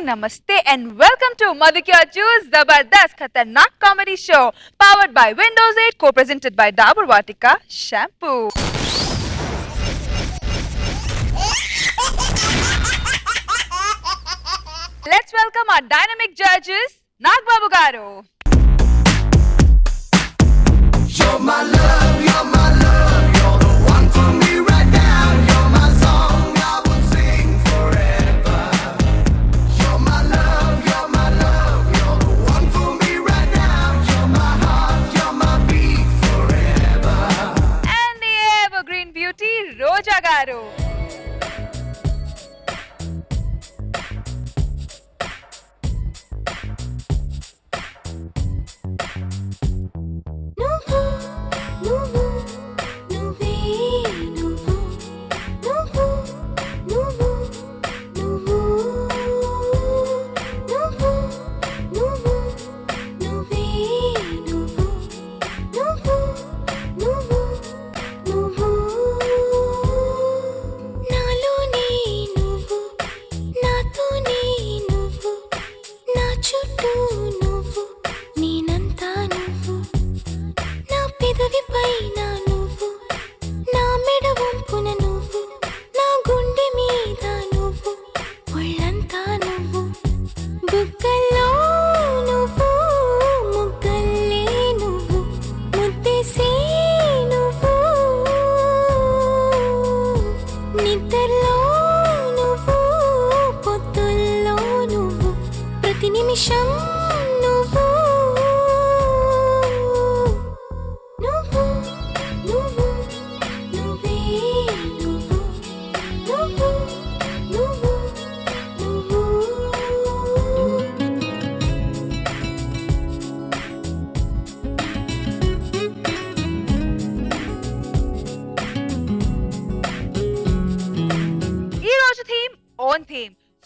namaste and welcome to Madhukya Choose Zabardast Khatarnak Comedy Show powered by Windows 8 co-presented by Dabur Vatika Shampoo. Let's welcome our dynamic judges, Nagbabu Garu. You're my love, you're my love, you're the one for me right now. You're my song, I will sing forever. You're my love, you're my love, you're the one for me right now. You're my heart, you're my beat forever. And the evergreen beauty, Roja Garu.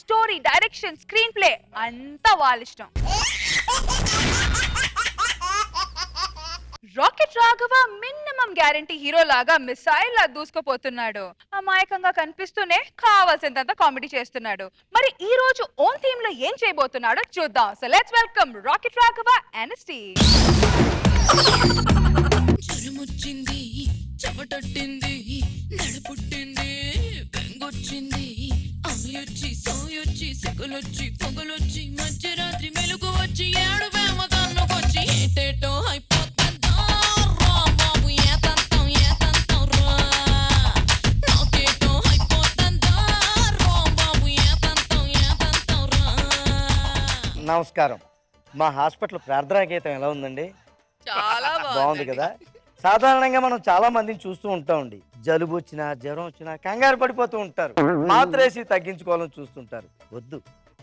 Story, direction, screenplay, anta vaallishtam. Rocket Raghava minimum guarantee hero laga missile la దూసుకుపోతున్నాడు. అమాయకంగా కనిపిస్తూనే కావాల్సినంత comedy చేస్తున్నాడు. మరి ఈ రోజు own theme లో ఏం చేయబోతున్నాడో చూద్దాం. So let's welcome rocket Raghava NST. జరముచ్చింది, చెమటట్టింది, నడపుట్టింది, పెంగొచ్చింది, అమియొచ్చి, సోయొచ్చి, సిగ్గులొచ్చి, పొగలొచ్చి, మధ్యరాత్రి మెలుగు వచ్చి, ఏడు వేమ కన్నుకొచ్చి, ఏటేటో అయిపోతుందో రా బాబు, ఏతంతం ఏతంతం రా, నాకేటో అయిపోతుందో రా బాబు, ఏతంతం ఏతంతం రా. నమస్కారం. మా హాస్పిటల్ ప్రార్థనా గీతం ఎలా ఉందండి? చాలా బాగుంది కదా. సాధారణంగా మనం చాలా మందిని చూస్తూ ఉంటామండి. జలుబు వచ్చినా, జ్వరం వచ్చినా కంగారు పడిపోతూ ఉంటారు. మాత్రేసి తగ్గించుకోవాలని చూస్తుంటారు. వద్దు,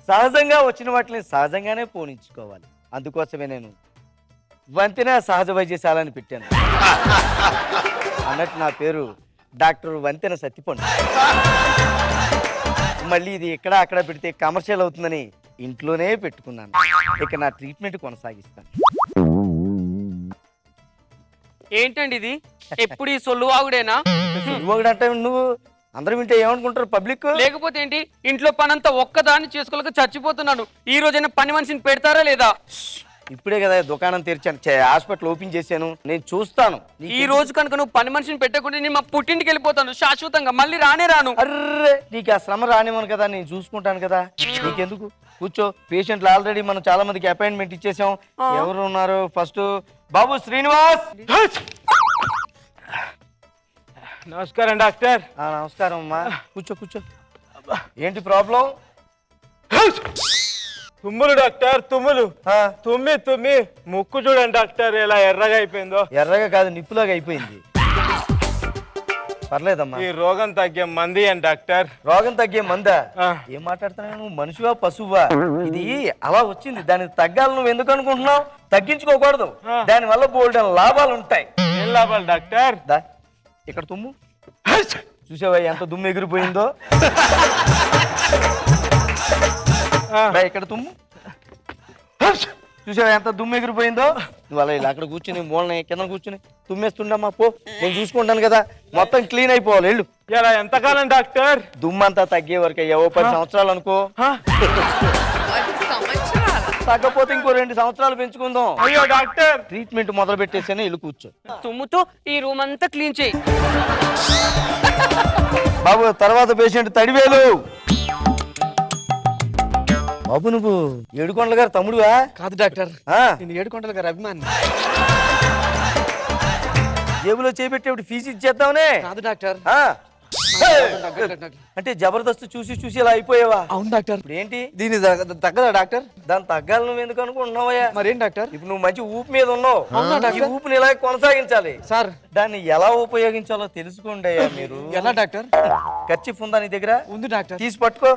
సహజంగా వచ్చిన వాటిని సహజంగానే పోనించుకోవాలి. అందుకోసమే నేను వంతెన సహజ వైద్యశాలని పెట్టాను. అన్నట్టు నా పేరు డాక్టర్ వంతెన సత్తిపండు. మళ్ళీ ఇది ఇక్కడ అక్కడ పెడితే కమర్షియల్ అవుతుందని ఇంట్లోనే పెట్టుకున్నాను. ఇక నా ట్రీట్మెంట్ కొనసాగిస్తాను. ఏంటండి ఇది? ఎప్పుడు ఈ సొల్లువాగుడేనా? అంటే నువ్వు అందరూ వింటే ఏమనుకుంటారు పబ్లిక్? లేకపోతే ఏంటి, ఇంట్లో పనంతా ఒక్కదాన్ని చేసుకోలేక చచ్చిపోతున్నాను. ఈ రోజైనా పని మనిషిని పెడతారా లేదా? ఇప్పుడే కదా దుకాణం తెరిచాను, హాస్పిటల్ ఓపెన్ చేశాను. నేను చూస్తాను. ఈ రోజు కనుక నువ్వు పని మనిషిని పెట్టకుండా నేను మా పుట్టింటికి వెళ్ళిపోతాను శాశ్వతంగా. మళ్ళీ రానే రాను. అర్రే, నీకు ఆ శ్రమ రానివ్వను కదా, నేను చూసుకుంటాను కదా. నీకెందుకు? కూర్చో. పేషెంట్లు ఆల్రెడీ మనం చాలా మందికి అపాయింట్మెంట్ ఇచ్చేసాం. ఎవరు ఉన్నారు? ఫస్ట్ బాబు శ్రీనివాస్. నమస్కారం డాక్టర్. నమస్కారం అమ్మా. కూర్చో కూర్చో. ఏంటి ప్రాబ్లం? తుమ్ములు డాక్టర్, తుమ్ములు. తుమ్మి ముక్కు చూడండి డాక్టర్ ఎలా ఎర్రగా అయిపోయిందో. ఎర్రగా కాదు, నిప్పులాగా అయిపోయింది. పర్లేదమ్మా. ఈ రోగం తగ్గే మంది అని డాక్టర్. రోగం తగ్గే మందా? ఏం మాట్లాడుతున్నావు నువ్వు? మనిషివా పశువా? ఇది అలా వచ్చింది, దానికి తగ్గాలి. నువ్వు ఎందుకు అనుకుంటున్నావు? తగ్గించుకోకూడదు. దాని వల్ల బోల్డ్ లాభాలు ఉంటాయి. ఏం లాభాలు డాక్టర్? ఇక్కడ తుమ్ము. చూసావా ఎంత దుమ్ము ఎగిరిపోయిందో? ఇక్కడ తుమ్ము. చూసావా ఎంత దుమ్ము ఎగిరిపోయిందో? నువ్వు అలా ఇలా అక్కడ కూర్చుని మూలనే కింద కూర్చుని తుమ్మేస్తుండమ్మా. పో, నేను చూసుకుంటాను కదా. మొత్తం క్లీన్ అయిపోవాలి. వెళ్ళు. ఇలా ఎంతకాలం డాక్టర్? దుమ్మంతా తగ్గే వరకు అయ్యావో 10 సంవత్సరాలు అనుకో. తగ్గపోతే ఇంకో 2 సంవత్సరాలు పెంచుకుందాం. అయ్యో డాక్టర్, ట్రీట్మెంట్ మొదలు పెట్టేసాను, ఇల్లు కూర్చో. తుమ్ముతో ఈ రూమ్ అంతా క్లీన్ చేయి. బాబు తర్వాత పేషెంట్ తడివేలు. బాబు నువ్వు ఏడుకొండల గారు తమ్ముడువా? కాదు డాక్టర్, ఆ, నేను ఏడుకొండల గారు అభిమాని. జేబులో చేపెట్టేప్పుడు ఫీజు ఇచ్చేద్దామనే. కాదు డాక్టర్. ఆ, డాక్టర్. అంటే జబర్దస్త్ చూసి చూసి ఇలా అయిపోయావా? అవును డాక్టర్. ఇప్పుడు ఏంటి దీని తగ్గదా డాక్టర్? దాని తగ్గాలి నువ్వు ఎందుకు అనుకుంటున్నావయ్యా? మరేం డాక్టర్? ఇప్పుడు నువ్వు మంచి ఊపు మీద ఉన్నావు. అవునా ఈ డాక్టర్? ఊపుని ఇలా కొనసాగించాలి. సార్ దాన్ని ఎలా ఉపయోగించాలో తెలుసుకోండి అయ్యా మీరు. ఎలా డాక్టర్? ఖర్చు ఉందా నీ దగ్గర? ఉంది డాక్టర్. తీసి పట్టుకో,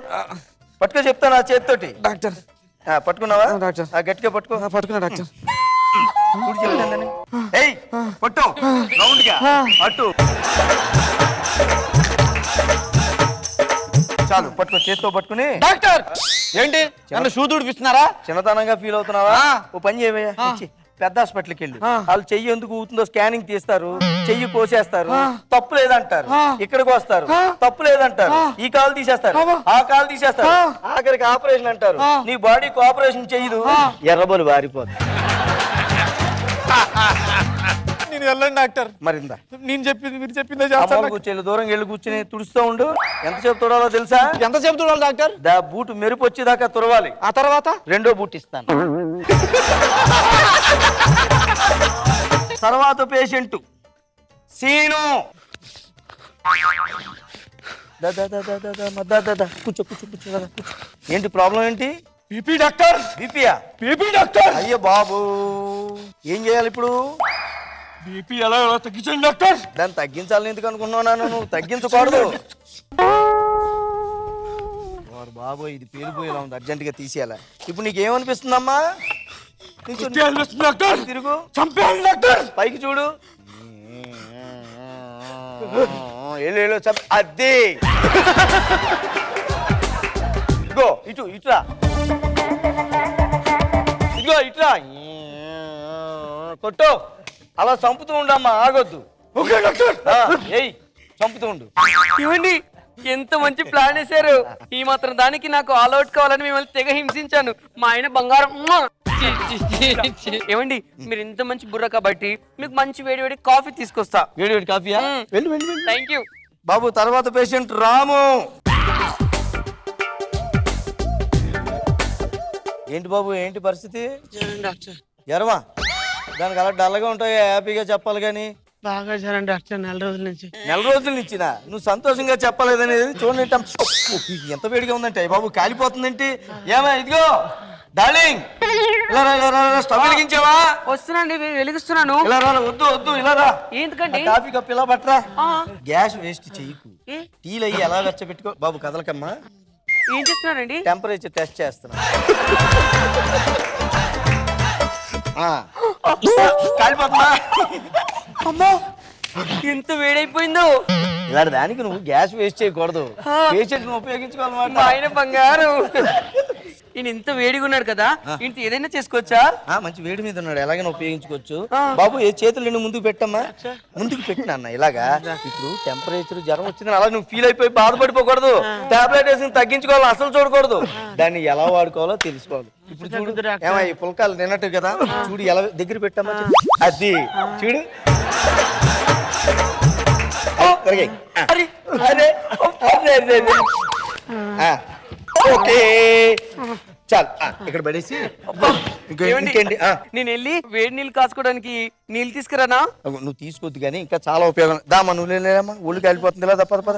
పట్టుకో చెప్తాను ఆ చేతితోటి. డాక్టర్ పట్టుకున్నావా? డాక్టర్. గట్టిగా పట్టుకో. పట్టుకున్నా డాక్టర్. ఇప్పుడు చెప్తాను. ఏయ్ పట్టు రౌండ్ గా అటు. చాలు పట్టుకో, చేత్తో పట్టుకుని. డాక్టర్ ఏంటి నన్ను షూ తుడిపిస్తున్నారా? చిన్నతనంగా ఫీల్ అవుతున్నావా? ఓ పని చేయవయ్యా, ఇచ్చి పెద్ద హాస్పిటల్కి వెళ్ళి వాళ్ళు చెయ్యి ఎందుకు ఊతుందో స్కానింగ్ తీస్తారు, చెయ్యి కోసేస్తారు, తప్పు లేదంటారు. ఇక్కడికి వస్తారు, తప్పు లేదంటారు. ఈ కాలు తీసేస్తారు, ఆ కాలు తీసేస్తారు, ఆఖరికి ఆపరేషన్ అంటారు. నీ బాడీ కోఆపరేషన్ చెయ్యదు, ఎర్రబోలు వారిపోతుంది. నేను వెళ్ళండి డాక్టర్. మరిందా నేను చెప్పింది మీరు చెప్పిందే చేస్తాను. కూర్చొని దూరం వెళ్ళి కూర్చుని తుడుస్తూ ఉండు. ఎంతసేపు తుడవాలో తెలుసా? ఎంతసేపు చూడాలి డాక్టర్? బూట్ మెరుపు వచ్చేదాకా తుడవాలి. ఆ తర్వాత రెండో బూట్ ఇస్తాను. తర్వాత పేషెంట్ సీను. కూర్చో కూర్చో కూర్చో కూర్చో. ఏంటి ప్రాబ్లం ఏంటి? BP doctor. బీపీయా? BP doctor. అయ్యో బాబు, ఏం చేయాలి ఇప్పుడు? బీపీ ఎలా తగ్గించండి డాక్టర్. దాన్ని తగ్గించాలని ఎందుకు అనుకున్నాను? నువ్వు తగ్గించకూడదు. బాబు ఇది పేలిపోయేలా ఉంది, అర్జెంటుగా తీసేయాలి. ఇప్పుడు నీకేమనిపిస్తుందమ్మా? డాక్టర్ తిరుగు, చంపేయాలి డాక్టర్. పైకి చూడు. అదే ఇగో ఇటు ఇట్రా, ఇగో ఇట్రా కొట్టు. అలా చంపుతూ ఉండమ్మా, ఆగొద్దు. Okay doctor. ఏయ్ చంపుతూ ఉండు. ఇవ్వండి, ఎంత మంచి ప్లాన్ వేశారు. ఈ మాత్రం దానికి నాకు ఆల్ అవుట్ కావాలని మిమ్మల్ని తెగ హింసించాను. మా ఆయన బంగారం. ఏమండి, మీరు ఇంత మంచి బుర్ర కాబట్టి మీకు మంచి వేడి వేడి కాఫీ తీసుకొస్తా. వేడి వేడి కాఫీయా? వెళ్ళి వెళ్ళి వెళ్ళి. థ్యాంక్ యూ బాబు తర్వాత పేషెంట్ రాము. ఏంటి బాబు, ఏంటి పరిస్థితి? డాక్టర్ జ్వరమా? దానికి అలా డల్గా ఉంటాయి, హ్యాపీగా చెప్పాలి కానీ. బాగా జ్వరం డాక్టర్, 4 రోజుల నుంచి. 4 రోజుల నుంచినా? నువ్వు సంతోషంగా చెప్పలేదనేది చూడండి. ఎంత వేడిగా ఉందంటే బాబు, కాలిపోతుందేంటి? ఏమా ఇదిగో డార్లింగ్, ఇలా రా, ఇలా రా, స్టవ్ వెలిగించావా? వస్తున్నాండి, వెలిగిస్తున్నాను. ఇలా రా, వద్దు వద్దు, ఇలా రా. ఎందుకండి? కాఫీ కప్ ఇలా పట్టరా. గ్యాస్ వేస్ట్ చెయ్యకు. టీలు అయ్యి ఎలా పెట్టుకో బాబు. కదలకమ్మా. ఏం చేస్తున్నారండి? టెంపరేచర్ టెస్ట్ చేస్తున్నా. కాలిపోతుందా? అమ్మో, ఎంత వేడైపోయిందో. ఇలాంటి దానికి నువ్వు గ్యాస్ వేస్ట్ చేయకూడదు, పేషెంట్ ఉపయోగించుకోవాలన్నమాట. మా ఆయన బంగారు. ఈయన ఇంత వేడిగా ఉన్నాడు కదా, ఇంత ఏదైనా చేసుకోవచ్చా? మంచి వేడి మీద ఉన్నాడు, ఎలాగైనా ఉపయోగించుకోవచ్చు. బాబు ఏ చేతులు నిన్ను ముందుకు పెట్టమ్మా. ముందుకు పెట్టినా అన్న ఇలాగా. ఇప్పుడు టెంపరేచర్ జ్వరం వచ్చిందని అలా నువ్వు ఫీల్ అయిపోయి బాధపడిపోకూడదు. టాబ్లెట్ వేసి తగ్గించుకోవాలి, అసలు చూడకూడదు. దాన్ని ఎలా వాడుకోవాలో తెలుసుకోవాలి. ఇప్పుడు చూడు, ఏమో ఈ పుల్కాలు తిన్నట్టు కదా, చూడు ఎలా దగ్గర పెట్టమ్మా. అది చూడు. ఓకే చాలు, ఇక్కడ పడేసి ఇంకేంటి. నేను వెళ్ళి వేడి నీళ్ళు కాసుకోవడానికి నీళ్ళు తీసుకురానా? నువ్వు తీసుకోవద్దు కానీ ఇంకా చాలా ఉపయోగం. దామా నువ్వు లేదమ్మా, ఒళ్ళు కాలిపోతుంది. ఇలా పద పద.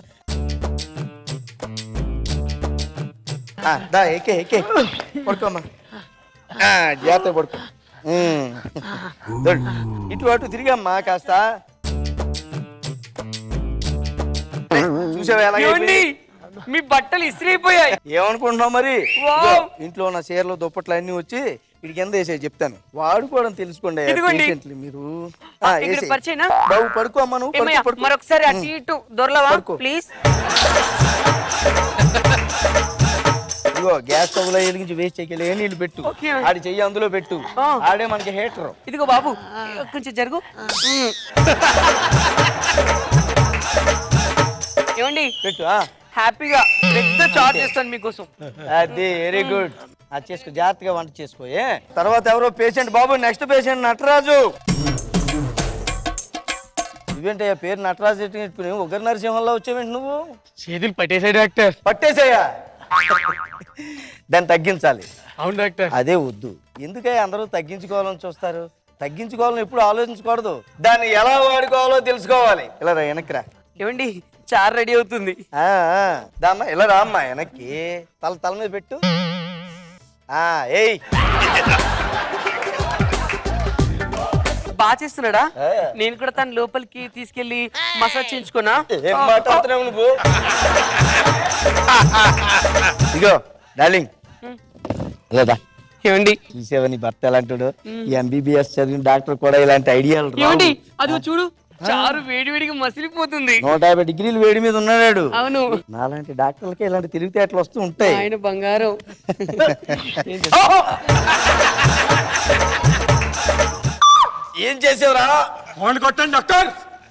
దా ఎక్కే ఎక్కే పడుకోమ్మా, జాగ్రత్తగా పడుకో. ఇటు అటు తిరిగమ్మా కాస్త. చూసావా ఎలా? మీ బట్టలు ఇస్త్రైపోయాయి. ఏమనుకుంటున్నావు మరి? వావ్. ఇంట్లో ఉన్న చీరలు దుప్పట్లు అన్ని వచ్చి ఇటు కింద వేసేది చెప్తాను, వాడుకోవడం తెలుసుకోండి. పేషెంట్లు మీరు పరిచయనా? బాబు పడుకో అమ్మా, నువ్వు ఏమయ్యా, పడుకో. మరొకసారి అటు ఇటు దొరలవా పడుకో. ప్లీజ్? ఇదిగో గ్యాస్ స్టవ్ లో వెలిగించి వేస్ట్ చేయగలి, ఏ నీళ్ళు పెట్టు, ఓకే. ఆడి చెయ్యి అందులో పెట్టు, ఆడే మనకి హీటర్. ఇదిగో బాబు, కొంచెం జరుగు. ఏమండి, పెట్టు. హ్యాపీగా పెద్ద చార్జ్ చేస్తాను మీకోసం. అది వెరీ గుడ్. అది చేసుకో, జాగ్రత్తగా వంట చేసుకో. తర్వాత ఎవరో పేషెంట్ బాబు, నెక్స్ట్ పేషెంట్ నటరాజు. ఇవేంటయ్యా పేరు నటరాజు పెట్టుకుని ఉగ్ర నరసింహంలో వచ్చావేంటి నువ్వు? చేతులు పట్టేసాయి డాక్టర్. పట్టేసాయా? దాన్ని తగ్గించాలి. అవును డాక్టర్. అదే వద్దు. ఎందుకయ్యా అందరూ తగ్గించుకోవాలని చూస్తారు? తగ్గించుకోవాలని ఎప్పుడు ఆలోచించకూడదు, దాన్ని ఎలా వాడుకోవాలో తెలుసుకోవాలి. ఇలా రా, వెనక్కి రా. ఏమండి చారు రెడీ అవుతుంది. దామ్మా, ఇలా రా అమ్మా వెనక్కి. తల మీద పెట్టు. ఏయ్ బాగా చేస్తున్నాడా? నేను కూడా తన లోపలికి తీసుకెళ్లి మసాజ్ చేయించుకున్నా. ఏం మాట్లాడుతున్నావు నువ్వు? ఇగో డార్లింగ్, లేదా ఏమండి చూసేవని భర్త ఎలాంటాడు? ఈ MBBS చదివిన డాక్టర్ కూడా ఇలాంటి ఐడియాలు ఏమండి అదిగో చూడు, చారు వేడి వేడిగా మసిలిపోతుంది. 150 డిగ్రీలు వేడి మీద ఉన్నాడు. అవును, నాలాంటి డాక్టర్లకి ఇలాంటి తెలివితేటలు వస్తూ ఉంటాయి. ఆయన బంగారం. ఏం చేసేవరా? కొట్టండి డాక్టర్.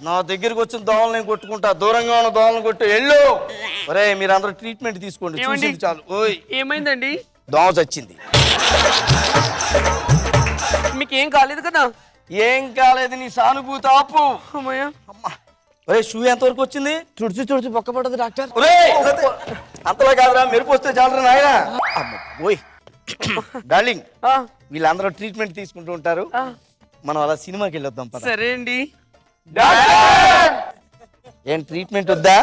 నా దగ్గరికి వచ్చిన దోమలు నేను కొట్టుకుంటా, దూరంగా ఉన్న దోమలను కొట్టు. వెళ్ళు. ఒరే మీరందరూ ట్రీట్మెంట్ తీసుకోండి, చూసింది చాలు. ఓయ్ ఏమైందండి? దోమ చచ్చింది. మీకేం కాలేదు కదా? ఏం కాలేదు, నీ సానుభూతి ఆపు. అమ్మయ్య. అమ్మా, ఒరే షూ ఎంతవరకు వచ్చింది? తుడిచి పక్క పడదు డాక్టర్. ఒరే అంతలా కాదురా, మెరుపు వస్తే చాలరా నాయనా. ఓయ్ డార్లింగ్, వీళ్ళందరూ ట్రీట్మెంట్ తీసుకుంటూ ఉంటారు, మనం అలా సినిమాకి వెళ్ళొద్దాం పద. సరే అండి. ఏం ట్రీట్మెంట్ వద్దా?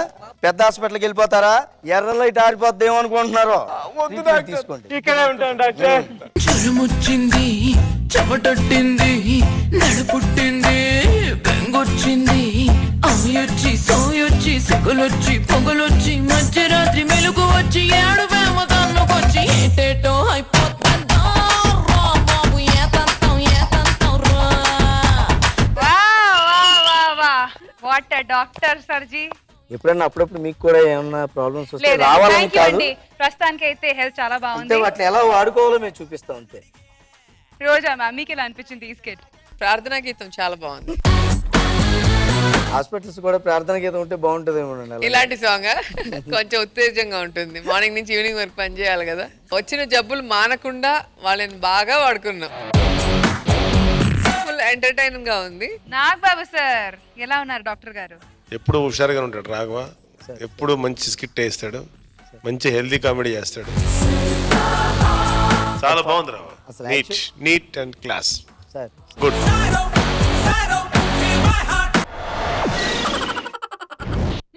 పెద్ద హాస్పిటల్కి వెళ్ళిపోతారా? ఎర్ర లైట్ ఆరిపోద్దేమో అనుకుంటున్నారు. తీసుకోండి. ఇక్కడే ఉంటాను డాక్టర్. జ్వరమొచ్చింది, చెమటొట్టింది, నడుపుట్టింది, బెంగొచ్చింది, అవియొచ్చి సోయొచ్చి సిగ్గులొచ్చి పొగలొచ్చి మధ్యరాత్రి మెలుగు వచ్చి ఏడు వేమ కన్నుకొచ్చి ఏటేటో అయిపోతుందా రా బాబు, ఏతంతం రా. What doctor సర్జీ. ఎప్పుడన్నా అప్పుడప్పుడు మీకు కూడా ఏమన్నా ప్రాబ్లమ్స్ వస్తే లేదు, రావాలని థ్యాంక్ యూ కాదు, అండి. ప్రస్తుతానికి అయితే హెల్త్ చాలా అంటే బాగుంది. వాటిని ఎలా వాడుకోవాలో మేము చూపిస్తాం అంతే. రోజా మ్యామ్ మీకు ఎలా అనిపించింది ఈ స్కెచ్? ప్రార్థనా గీతం చాలా బాగుంది. హాస్పిటల్స్ కూడా ప్రార్థన గీతం ఉంటే బాగుంటుందేమో. ఇలాంటి సాంగ్ కొంచెం ఉత్తేజంగా ఉంటుంది. మార్నింగ్ నుంచి ఈవినింగ్ వరకు పని చేయాలి కదా. వచ్చిన జబ్బులు మానకుండా వాళ్ళని బాగా వాడుకున్నాం. ఫుల్ ఎంటర్టైనింగ్ గా ఉంది. నాగబాబు సార్ ఎలా ఉన్నారు డాక్టర్ గారు? ఎప్పుడు హుషారుగా ఉంటాడు రాఘవ, ఎప్పుడు మంచి స్కిట్ వేస్తాడు, మంచి హెల్దీ కామెడీ చేస్తాడు. చాలా బాగుంది Raghava. Neat and class. Sir good.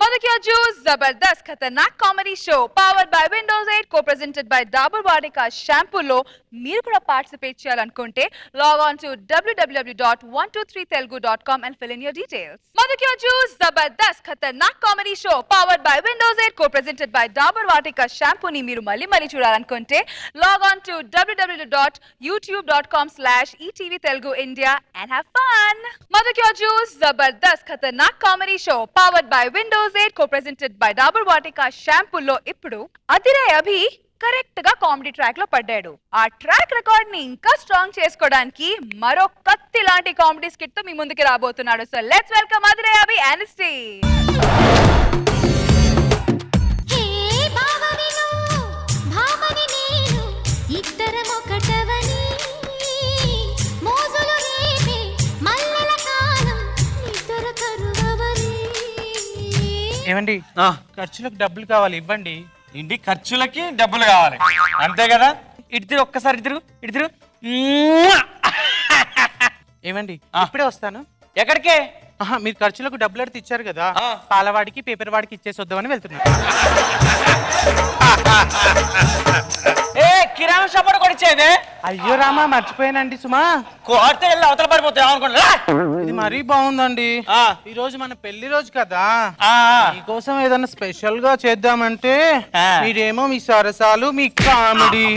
Madhukya Juice Zabardast Khatarnak Comedy Show powered by Windows 8 co-presented by Dabur Vatika Shampoo లో మీరు కూడా పార్టిసిపేట్ చేయాలనుకుంటే log on to www.123telugu.com and fill in your details. Madhukya Juice Zabardast Khatarnak Comedy Show powered by Windows 8 co-presented by Dabur Vatika Shampoo ని మీరు మళ్ళీ చూడాలనుకుంటే log on to www.youtube.com/etvteluguindia and have fun. Madhukya Juice Zabardast Khatarnak Comedy Show powered by Windows 8 co-presented by Dabur Vatika Shampoo లో ఇప్పుడు అదిరే అభి correct గా comedy track లో పడ్డాడు. ఆ ట్రాక్ రికార్డ్ ని ఇంకా స్ట్రాంగ్ చేసుకోవడానికి మరో కత్తి లాంటి కామెడీ స్కిట్ తో మీ ముందుకి రాబోతున్నాడు. సో లెట్స్ వెల్కమ్ అదిరే అభి అనిస్టీ. ఏమండి ఖర్చులకు డబ్బులు కావాలి, ఇవ్వండి. ఇంటి ఖర్చులకి డబ్బులు కావాలి, అంతే కదా? ఇటు తిరుగు, ఒక్కసారి ఇటు తిరుగు. ఏమండి ఇప్పుడే వస్తాను. ఎక్కడికే? మీరు ఖర్చులకు డబ్బులు అడితే ఇచ్చారు కదా, పాలవాడికి పేపర్ వాడికి ఇచ్చేసి వద్దామని వెళ్తున్నా. కిరాణా షాప్ కూడా ఇచ్చేదే. అయ్యో రామా, మర్చిపోయానండి సుమా. కోడితే వెళ్ళి అవతల పడిపోతాయి అనుకుంటా. ఇది మరీ బాగుందండి. ఈ రోజు మన పెళ్లి రోజు కదా, మీకోసం ఏదైనా స్పెషల్ గా చేద్దామంటే మీరేమో మీ సరసాలు, మీ కామెడీ.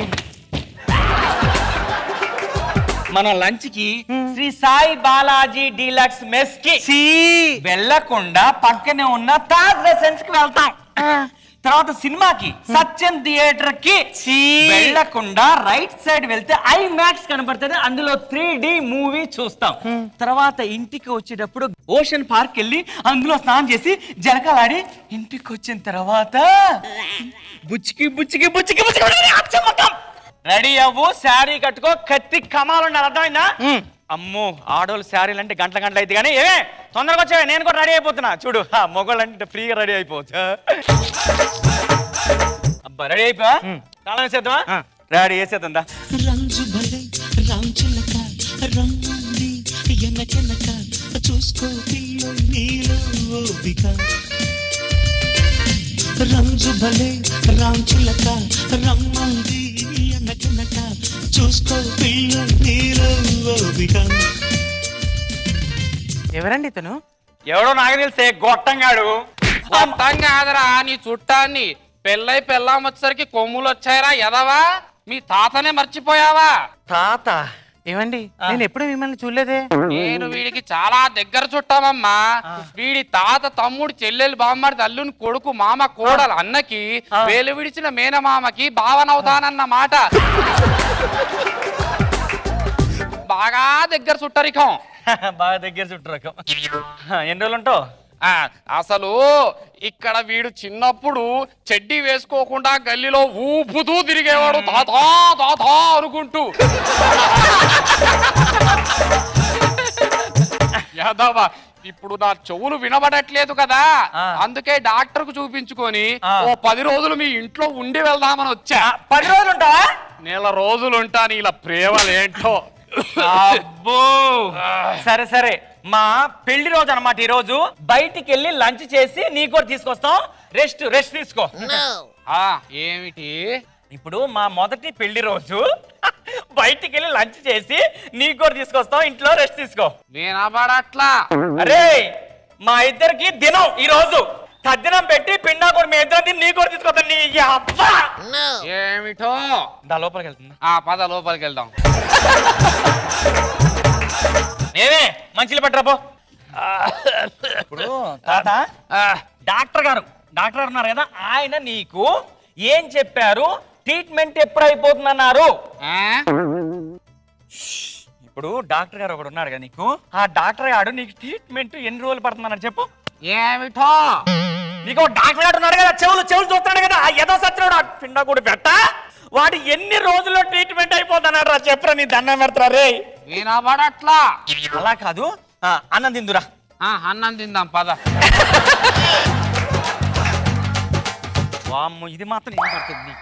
మన లంచ్ కి శ్రీ సాయి బాలాజీ డీలక్స్ మెస్ కి వెళ్ళకుండా పక్కనే ఉన్న తాజ్ రెసిడెన్స్ కి వెళ్తాం. తర్వాత సినిమాకి సత్యం థియేటర్ కి వెళ్ళకుండా రైట్ సైడ్ వెళ్తే ఐమాక్స్ కనబడుతుంది, అందులో 3D మూవీ చూస్తాం. తర్వాత ఇంటికి వచ్చేటప్పుడు ఓషన్ పార్క్ వెళ్ళి అందులో స్నానం చేసి జలకాలాడి ఇంటికి వచ్చిన తర్వాత బుచ్చికి బుచ్చికి బుచ్చికి బుచ్చికి రెడీ అవ్వు, శారీ కట్టుకో, కత్తి కమాలు ఉండాలి, అర్థమైందా? అమ్మో, ఆడోళ్ళు శారీలు అంటే గంటల గంటలు అయితే కానీ ఏమే తొందరగా వచ్చావే, నేను కూడా రెడీ అయిపోతున్నా. చూడు మొగోళ్ళు అంటే ఫ్రీగా రెడీ అయిపోవచ్చు. అబ్బా రెడీ అయిపోయా, తాళం వేసేద్దామా? రెడీ వేసేద్దా. రంజు భలే రాంచిలక రంగుంది ఎనకెనక చూసుకో పిల్లో నీలో ఓపిక. రంజు భలే రాంచిలక రంగుంది ఎనకెనక చూసుకో పిల్లో నీలో ఓపిక. ఎవరండి ఇతను? ఎవడో నాకు తెలిసే గొట్టంగాడు. గొట్టం కాదురా నీ చుట్టాన్ని. పెళ్ళై పెళ్ళాం వచ్చేసరికి కొమ్ములు వచ్చాయరా ఎదవా. మీ తాతనే మర్చిపోయావా? తాత ఏమండి నేను ఎప్పుడు మిమ్మల్ని చూడలేదే. నేను వీడికి చాలా దగ్గర చుట్టామమ్మా. వీడి తాత తమ్ముడు చెల్లెలు బామ్మడి తల్లుని కొడుకు మామ కోడలు అన్నకి వేలు విడిచిన మేనమామకి భావనవుతానన్న మాట. బాగా దగ్గర చుట్టరికం. బాగా దగ్గర చుట్టరకం. ఎన్ని రోజులు ఉంటావు? అసలు ఇక్కడ వీడు చిన్నప్పుడు చెడ్డీ వేసుకోకుండా గల్లీలో ఊపుతూ తిరిగేవాడు తాతా తాతా అనుకుంటూ. యాదవా ఇప్పుడు నా చెవులు వినబడట్లేదు కదా, అందుకే డాక్టర్ కు చూపించుకొని ఓ 10 రోజులు మీ ఇంట్లో ఉండి వెళ్దామని వచ్చా. 10 రోజులు ఉంటావా? నెల రోజులు ఉంటాను. ఇలా ప్రేమలేంటో. అబ్బో సరే సరే, మా పెళ్లి రోజు అన్నమాట ఈ రోజు. బయటికి వెళ్ళి లంచ్ చేసి నీకు కూడా తీసుకొస్తాం. రెస్ట్ తీసుకో. ఏమిటి ఇప్పుడు మా మొదటి పెళ్లి రోజు బయటికి వెళ్ళి లంచ్ చేసి నీకు కూడా తీసుకొస్తాం. ఇంట్లో రెస్ట్ తీసుకో. వినబడట్లా. అరే మా ఇద్దరికి దినం ఈ రోజు. తద్దినం పెట్టి పిండా కూడా మీ ఇద్దరు తిని నీకు కూడా తీసుకొస్తాం. నీ అబ్బా ఏమిటో. దా లోపలికి వెళ్తుంది. పద లోపలికి వెళ్దాం. నేనే మంచిలు పట్టరాపో. ఇప్పుడు తాత డాక్టర్ గారు ఉన్నారు కదా, ఆయన నీకు ఏం చెప్పారు? ట్రీట్మెంట్ ఎప్పుడు అయిపోతుందన్నారు? ఇప్పుడు డాక్టర్ గారు ఒకడు ఉన్నాడు కదా నీకు, ఆ డాక్టర్ గారు నీకు ట్రీట్మెంట్ ఎన్ని రోజులు పడుతుందన్నారు చెప్పు. ఏమిటో. నీకు డాక్టర్ గారు ఉన్నాడు కదా, చెవులు చూస్తాడు కదా, ఆ ఏదో సచ్చినోడు పిండా కూడా పెట్ట, వాడు ఎన్ని రోజుల్లో ట్రీట్మెంట్ అయిపోతున్నాడు రా చెప్పరా. నీ దండం పెడతారా రే. వినబడట్లా. అలా కాదు, అన్నం తిందురా. అన్నం తిందాం పద. వామ్మో ఇది మాత్రం ఏం పడుతుంది.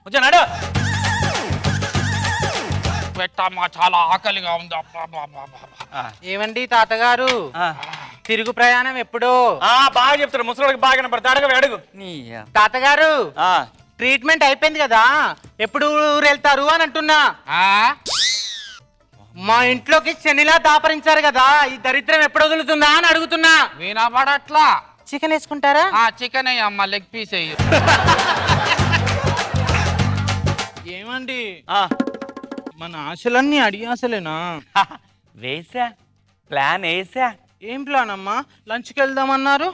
వచ్చాడు పెట్టమ్మా, చాలా ఆకలిగా ఉంది. ఏమండి తాతగారు, తిరుగు ప్రయాణం ఎప్పుడు? బాగా చెప్తాడు, ముసలికి బాగా కనపడతాడు. అడుగు తాతగారు, ట్రీట్మెంట్ అయిపోయింది కదా, ఎప్పుడు ఊరు వెళ్తారు అని అంటున్నా. మా ఇంట్లోకి శనిలా దాపరించారు కదా, ఈ దరిద్రం ఎప్పుడు వదులుతుందా అని అడుగుతున్నా. వినబడట్లా. చికెన్ వేసుకుంటారా? చికెన్ అయ్యమ్మా, లెగ్ పీస్ అయ్యి. ఏమండి మన ఆశలన్నీ అడియాసలేనా? వేసా, ప్లాన్ వేసా. ఏం ప్లాన్ అమ్మా? లంచ్కి వెళ్దామన్నారు.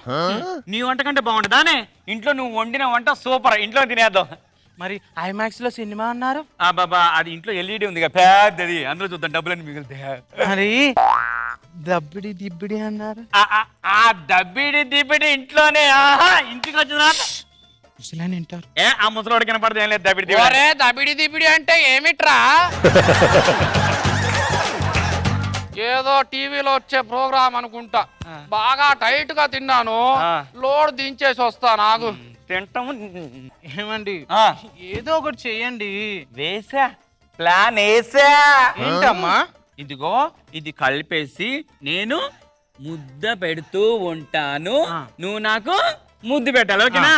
నీ వంట కంటే బాగుంటుందానే. ఇంట్లో నువ్వు వండిన వంట సూపర్, ఇంట్లో తినేద్దాం. మరి ఐమాక్స్ లో సినిమా అన్నారు. బాబా అది ఇంట్లో ఎల్ఈడి ఉంది కదా పెద్దది, అందులో చూద్దాం, డబ్బులన్నీ మిగులుతాయి. మరి దబ్బిడి దిబ్బిడి అన్నారు. ఆ దబ్బిడి దిబ్బిడి ఇంట్లోనే. ఇంటికి వచ్చిన వింటారు. ఆ ముసలోడు కనపడదు ఏం లేదు. దబ్బిడి దబిడి దిబిడి అంటే ఏమిట్రా? ఏదో టీవీలో వచ్చే ప్రోగ్రామ్ అనుకుంటా. బాగా టైట్ గా తిన్నాను, లోడ్ దించేసి వస్తా. నాకు తింటాము. ఏమండి ఏదో ఒకటి చెయ్యండి. వేసా, ప్లాన్ వేసా. ఏంటమ్మా? ఇదిగో ఇది కలిపేసి నేను ముద్ద పెడుతూ ఉంటాను, నువ్వు నాకు ముద్దు పెట్టాలి. ఓకేనా?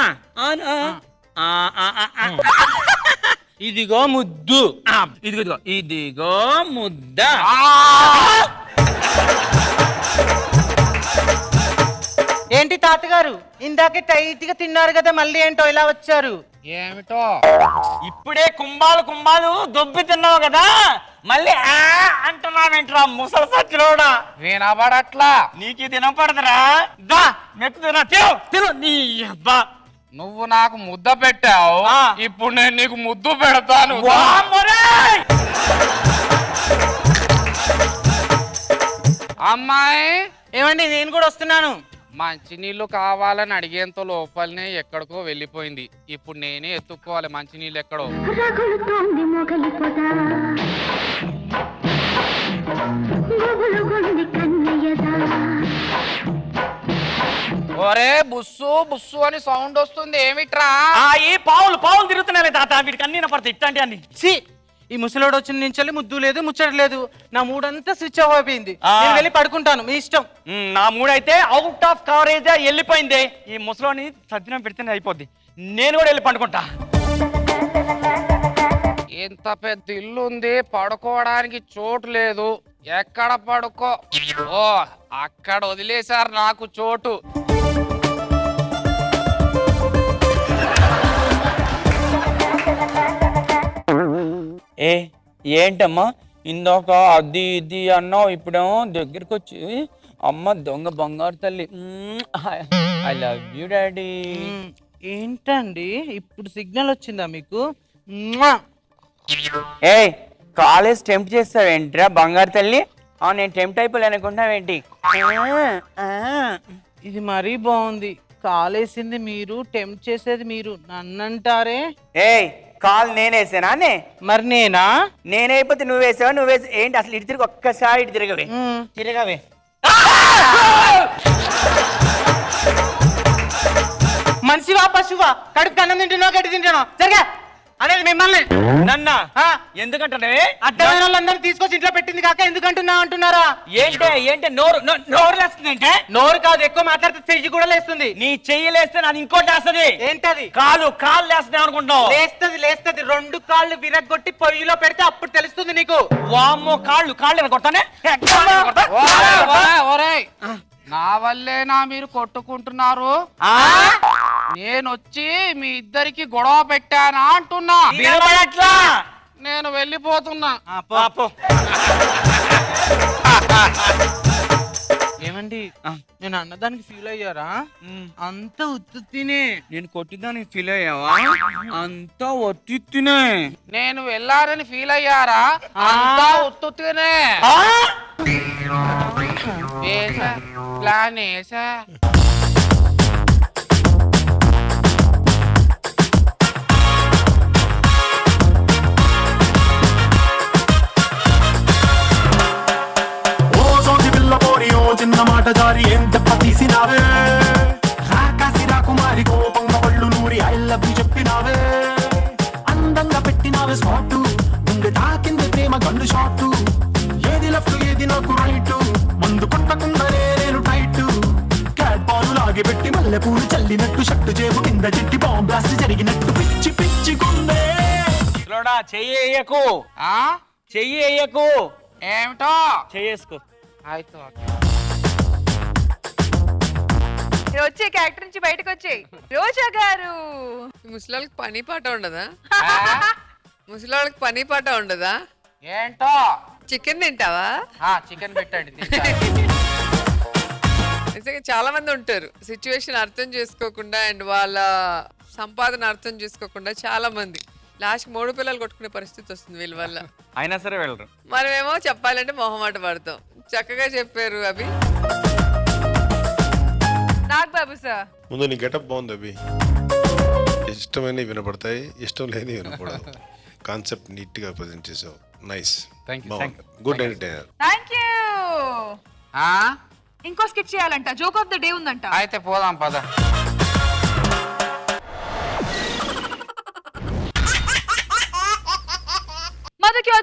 ఇదిగో ముద్దు. ఇదిగో ఇదిగో ముద్ద. ఏంటి తాతగారు, ఇందాకే టైట్ గా తిన్నారు కదా, మళ్ళీ ఏంటో ఇలా వచ్చారు? ఏమిటో. ఇప్పుడే కుంభాలు దొబ్బి తిన్నావు కదా, మళ్ళీ అంటున్నావేంట్రా ముసలి సచ్చినోడా? వినబడట్లా. నీకు తినపడదురా. దా మెక్కుతున్నా, తిను నీ అబ్బా. నువ్వు నాకు ముద్ద పెట్టావు, ఇప్పుడు నేను నీకు ముద్దు పెడతాను. అమ్మాయి ఏమండి నేను కూడా వస్తున్నాను. మంచినీళ్ళు కావాలని అడిగేంత లోపలనే ఎక్కడికో వెళ్ళిపోయింది. ఇప్పుడు నేనే ఎత్తుక్కోవాలి మంచినీళ్ళు ఎక్కడో. ఒరే బుస్సు బుస్సు అని సౌండ్ వస్తుంది, ఏమిట్రా? ఈ పావులు పావులు తిరుగుతున్నాయి తాత, వీటికి అన్ని పడతాయి ఇట్లాంటి అన్ని. ఈ ముసలోడు వచ్చిన నుంచి ముద్దు లేదు ముచ్చట లేదు, నా మూడంతా స్విచ్ ఆఫ్ అయిపోయింది. నేను వెళ్ళి పడుకుంటాను, మీ ఇష్టం. నా మూడైతే అవుట్ ఆఫ్ కవరేజ్ వెళ్ళిపోయింది. ఈ ముసలోని సజ్జనం పెడితేనే అయిపోద్ది. నేను కూడా వెళ్ళి పండుకుంటా. ఎంత పెద్ద ఇల్లు ఉంది, పడుకోవడానికి చోటు లేదు. ఎక్కడ పడుకో? ఓ అక్కడ వదిలేశారు నాకు చోటు. ఏంటమ్మా ఇందాక అది ఇది అన్నావు, ఇప్పుడేమో దగ్గరికి వచ్చి అమ్మ దొంగ బంగారు తల్లి ఐ లవ్ యూ డాడీ. ఏంటండి ఇప్పుడు సిగ్నల్ వచ్చిందా మీకు? కాలేజ్ టెంప్ట్ చేస్తావేంట్రా బంగారు తల్లి? నేను టెంప్ట్ అయిపోలే అనుకుంటావేంటి? ఇది మరీ బాగుంది. కాలేసింది మీరు, టెంప్ట్ చేసేది మీరు, నన్నంటారే. కాల్ నేనేసానా? మరి నేనా? నేనైపోతే నువ్వేసావా? నువ్వేసా ఏంటి అసలు? ఇటు తిరిగి ఒక్కసారి ఇటు తిరగవే, తిరగవే. మనిషివా పశువా? కడుపు అన్నం తింటున్నావు గడ్డి తింటున్నావు? జరగా అనేది మిమ్మల్ని. నన్న ఎందుకంటే అడ్డమైన వాళ్ళందరినీ తీసుకొచ్చి ఇంట్లో పెట్టింది కాక ఎందుకంటున్నా అంటున్నారా? ఏంటే నోరు నోరు లేస్తుందంటే? నోరు కాదు, ఎక్కువ మాట్లాడితే చెయ్యి కూడా లేస్తుంది. నీ చెయ్యి లేస్తే నాది ఇంకోటి లేస్తుంది. ఏంటది? కాలు లేస్తుంది అనుకుంటావు? లేస్తుంది. 2 కాళ్ళు విరగొట్టి పొయ్యిలో పెడితే అప్పుడు తెలుస్తుంది నీకు. వామ్మో కాళ్ళు కొడతానే. నా వల్లేనా మీరు కొట్టుకుంటున్నారు? నేనొచ్చి మీ ఇద్దరికి గొడవ పెట్టానా అంటున్నా. నేను వెళ్ళిపోతున్నా. ఏమండి నేను అన్నదానికి ఫీల్ అయ్యారా? అంత ఉత్తునే. నేను కొట్టిదానికి ఫీల్ అయ్యావా? అంతా ఒత్తినే. నేను వెళ్ళారని ఫీల్ అయ్యారా? అంతా ఉత్తునే. ప్లాన్ వేసా. చిన్న మాట జారి ఏం తెప్ప తీసినావే, రాకాసి రాకుమారి కోపంగా పళ్ళు నూరి ఐ లవ్ యు చెప్పినావే, అందంగా పెట్టినావే స్పాటు, గుండె తాకింది ప్రేమ గండు షాటు, ఏది లెఫ్ట్ ఏది నాకు రైట్, ముందు కొట్టకుండానే నేను టైట్, క్యాట్ పాలు లాగి పెట్టి మల్లె పూలు చల్లినట్టు, షట్టు చేపు కింద చిట్టి బాంబ్ బ్లాస్ట్ జరిగినట్టు పిచ్చి పిచ్చి గుండె. చెయ్యకు ఏమిటో చెయ్యేసుకో. అయితే వచ్చే క్యారెక్టర్ నుంచి బయటకు వచ్చేయి. రోజా గారు, ముసలాళ్ళకి పని పాట ఉండదా? ముసలాళ్ళకి పని పాట ఉండదా? ఏంటో చికెన్ తింటావా? చికెన్ పెట్టండి. నిజంగా చాలా మంది ఉంటారు సిచ్యువేషన్ అర్థం చేసుకోకుండా అండ్ వాళ్ళ సంపాదన అర్థం చేసుకోకుండా చాలా మంది లాస్ట్ 3 పిల్లలు కొట్టుకునే పరిస్థితి వస్తుంది వీళ్ళ వల్ల. అయినా సరే వెళ్ళరు. మనమేమో చెప్పాలంటే మొహమాట పడతాం. చక్కగా చెప్పారు అభి. నాగబాబు సార్, ముందు నీ గెటప్ బాగుంది అభి. ఇష్టమైనవి వినపడతాయి, ఇష్టం లేని వినపడదు. కాన్సెప్ట్ నీట్ గా ప్రజెంట్ చేసావు. Nice, good entertainer. థాంక్యూ. ఇంకో స్కిట్ చేయాలంట, జోక్ ఆఫ్ ద డే ఉందంట. అయితే పోదాం పద.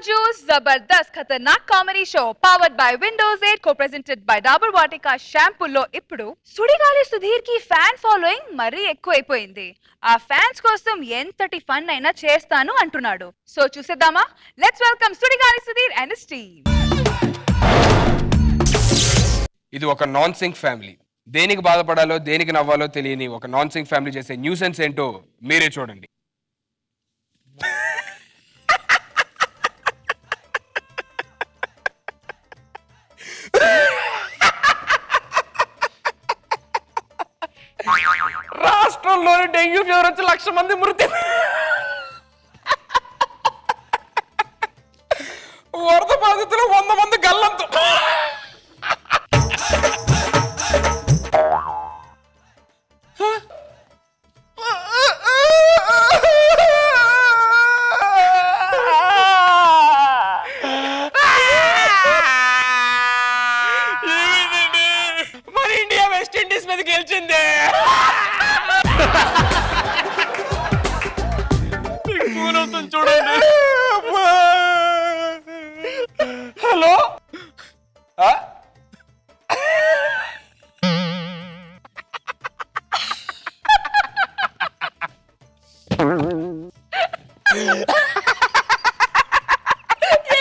Juice, Zabardast Khatarnak Comedy Show powered by Windows 8 co-presented by Dabur Vatika shampoo లో ఇప్పుడు సుడిగాలి సుధీర్ కి ఫ్యాన్ ఫాలోయింగ్ మరీ ఎక్కువైపోయింది. ఆ ఫ్యాన్స్ కోసం ఎంతటి ఫన్ అయినా చేస్తాను అంటున్నాడు. సో చూసేద్దామా? Let's welcome Sudigali Sudheer and his team. ఇది ఒక నాన్ సింక్ ఫ్యామిలీ. దేనికి బాధపడాలో దేనికి నవ్వాలో తెలియని ఒక నాన్ సింక్ ఫ్యామిలీ చేసే న్యూసెన్స్ ఏంటో మీరే చూడండి. రాష్ట్రంలోని డెంగ్యూ ఫీవర్ వచ్చి 1,00,000 మంది మృతి. వరద బాధితులు 100 మంది గల్లంతు.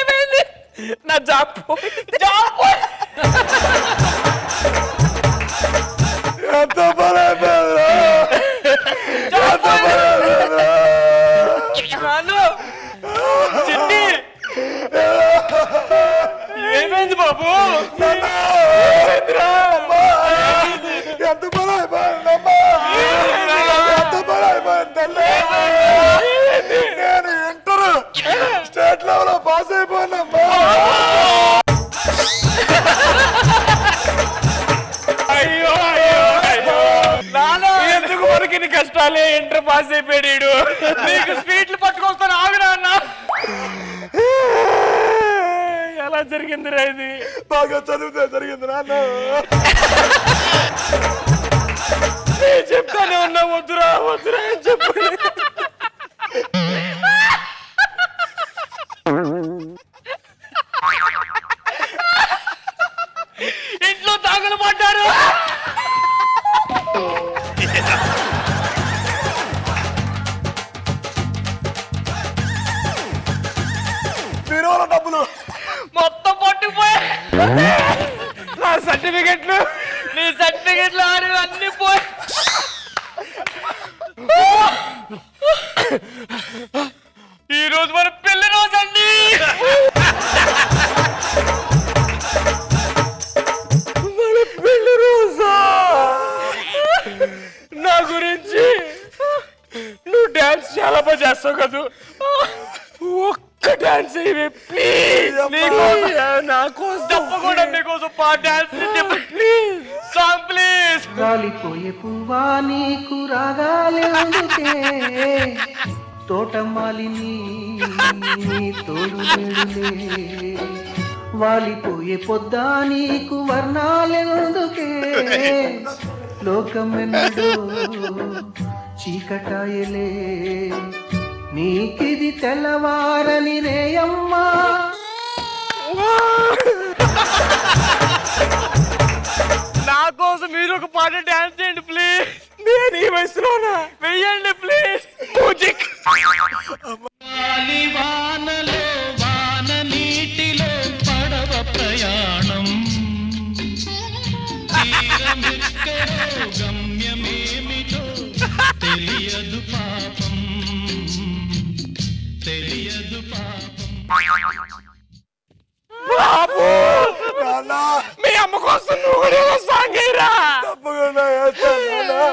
ఏమైంది? నా జాబ్ ఎంత పడైపోయిందిరా, ఎంత పడైపోయిందిరా. చిట్టి ఏమైంది బాబు? ఎంత పడైపోయిందమ్మా, ఎంత పడైపోయింది తల్లి. నేను ఇంటర్ స్టేట్ లెవెల్ పాస్ అయిపోయినమ్మా. అయ్యో అయ్యో అయ్యో ఎందుకు మనకి ఇన్ని కష్టాలే? ఇంటర్ పాస్ అయిపోయాడు. నీకు స్వీట్లు పట్టుకొస్తాను ఆగు నాన్న. ఎలా జరిగిందిరా ఇది? బాగా చదివితే జరిగింది నాన్న. నేను చెప్తానే ఉన్నా వద్దురా వద్దురా అని చెప్పు. ఇంట్లో తాగులు పడ్డారు. బీరువాలో డబ్బులు మొత్తం పట్టుకుపోయి నా సర్టిఫికెట్లు, నీ సర్టిఫికెట్లు అన్ని పోయి. ఈ రోజు మన పెళ్లి రోజు అండి. మన పెళ్లి రోజా? నా గురించి నువ్వు డాన్స్ చాలా బాగా చేస్తావు కదా, ఒక్క డాన్స్ అయ్యి ప్లీజ్. నా కోసం తప్పకుండా మీకోసం డాన్స్ ప్లీజ్, సాంగ్ ప్లీజ్. రాలిపోయే పువ్వా నీకు రాగాలేందుకే, తోటమాలిని తోడు లేడులే. వాలిపోయే పొద్దా నీకు వర్ణాలెందుకే, లోకమెన్నడో చీకటాయలే. నీకిది తెల్లవారని రేయమ్మా. నా కోసం మీరు ఒక పాట డాన్స్ చేయండి ప్లీజ్. నేను ఈ వయసులోనా? వెయ్యండి ప్లీజ్. మ్యూజిక్. వానలో వాన నీటిలో పడవ ప్రయాణం, తీరమెక్కడో గమ్యమేమిటో తెలియదు పాపం, తెలియదు పాపం. బాబు మీ అమ్మ కోసం నువ్వు కూడా సాంగ్ అయ్యరా. తప్పకుండా వేస్తాను నాన్న.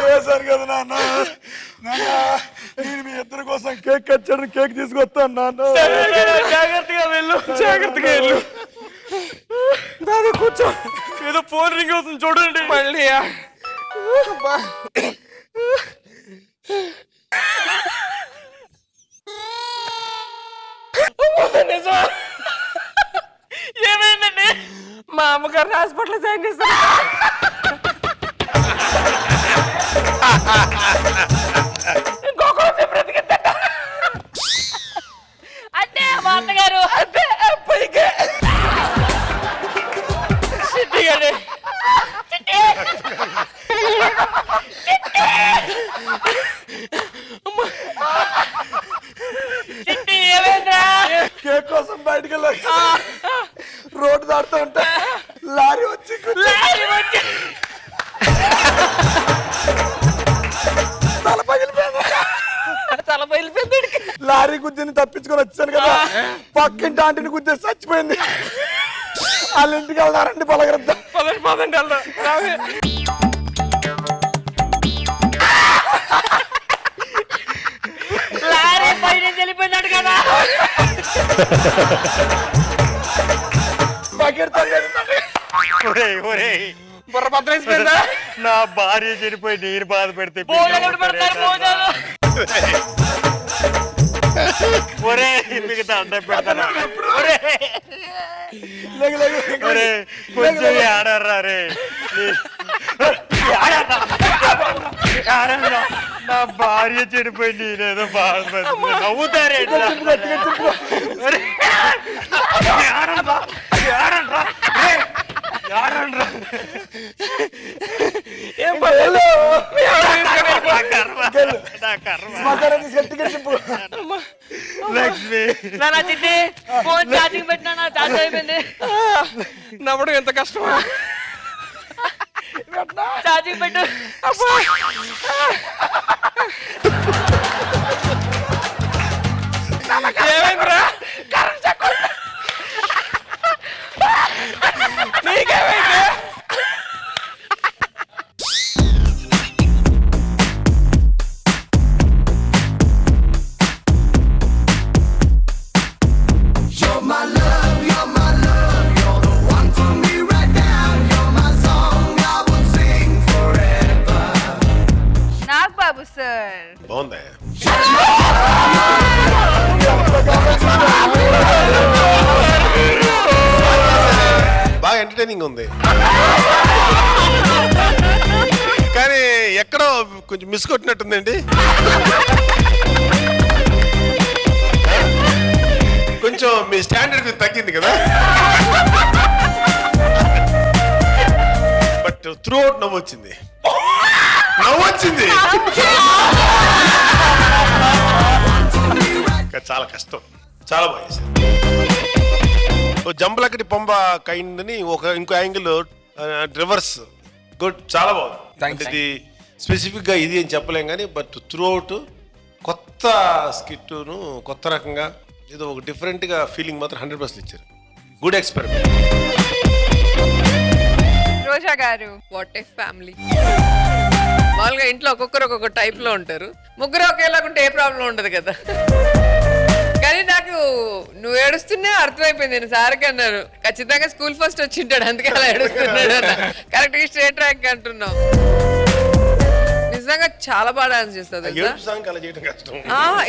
వేసాను కదా నాన్న. నాన్న నేను మీ ఇద్దరి కోసం కేక్ కట్ చేయడం, కేక్ తీసుకొస్తాను నాన్న. జాగ్రత్తగా వెళ్ళు, జాగ్రత్తగా వెళ్ళు. దాని కూర్చో. ఏదో ఫోన్ రింగ్ అవుతుంది చూడండి. మళ్ళీ ఏమైందండి? మా అమ్మగారిని హాస్పిటల్ జాయిన్ చేస్తాను. ఇంకొకరు బ్రతికిద్దంట అంటే మా అన్నగారు అంటే పైకి సిద్ధిగానే చిట్టి ఏమైందిరా? కేక్ కోసం బయటకు వెళ్ళాక రోడ్డు దాడుతూ ఉంటే లారీ వచ్చి తల పగిలిపోయింది. లారీ గుద్దిని తప్పించుకొని వచ్చాను కదా, పక్కింటి ఆంటీని గుద్దేసి చచ్చిపోయింది. వాళ్ళ ఇంటికి వెళ్దారండి పలకరిద్దాం. పదండి పదండి వెళ్దాం. లారీ పైన వెళ్ళిపోయినాడు కదా. బుర్ర పత్రేసిపోయిందా? నా భార్య చనిపోయి నేను బాధ పెడితే భోజనం పెడతారు భోజనం. ఒరే మిగతా అడ్డ పెడతాను ఒరే కొంచెం ఆడర్రా రే నా భార్య చెడిపోయింది నేనేదో బాధపడుతుంది నవ్వుతారే ఫోన్ ఛార్జింగ్ పెట్టినా నా ఛార్జ్ అయిపోయింది నవ్వడం ఎంత కష్టమా ఛార్జింగ్ పెట్టు ఏమైందిరా నీకేమైంది You're my love, you're my love, you're the one for me right now. You're my song, I will sing forever. Nag Babu sir బాగుందా బాగా ఎంటర్టైనింగ్ ఉంది కానీ ఎక్కడో కొంచెం మిస్ కొట్టినట్టుందండి కొంచెం మీ స్టాండర్డ్ తగ్గింది కదా బట్ త్రూ అవుట్ నవ్వొచ్చింది చాలా కష్టం చాలా బాగా చేశారు జంబలకటి పొంబ కైండ్ అని ఇంకో యాంగిల్ రివర్స్ గుడ్ చాలా బాగుంది ఇది స్పెసిఫిక్ గా ఇది అని చెప్పలేం కానీ బట్ త్రూ అవుట్ కొత్త స్కిట్ను కొత్త రకంగా ఏదో ఒక డిఫరెంట్ గా ఫీలింగ్ మాత్రం 100% ఇచ్చారు గుడ్ ఎక్స్పెరిమెంట్ రోజా గారు వాట్ ఏ ఫ్యామిలీ మామూలుగా ఇంట్లో ఒక్కొక్కరు ఒక్కొక్క టైప్ లో ఉంటారు ముగ్గురు ఒకేలాగుంటే ఏ ప్రాబ్లం ఉండదు కదా కానీ నాకు నువ్వు ఏడుస్తున్నా అర్థమైపోయింది నేను సార్కి అన్నారు ఖచ్చితంగా స్కూల్ ఫస్ట్ వచ్చింటాడు అందుకే అలా ఏడుస్తున్నాడు అన్న కరెక్ట్ గా స్ట్రేట్ ర్యాంక్ అంటున్నావు నిజంగా చాలా బాగా డాన్స్ చేస్తుంది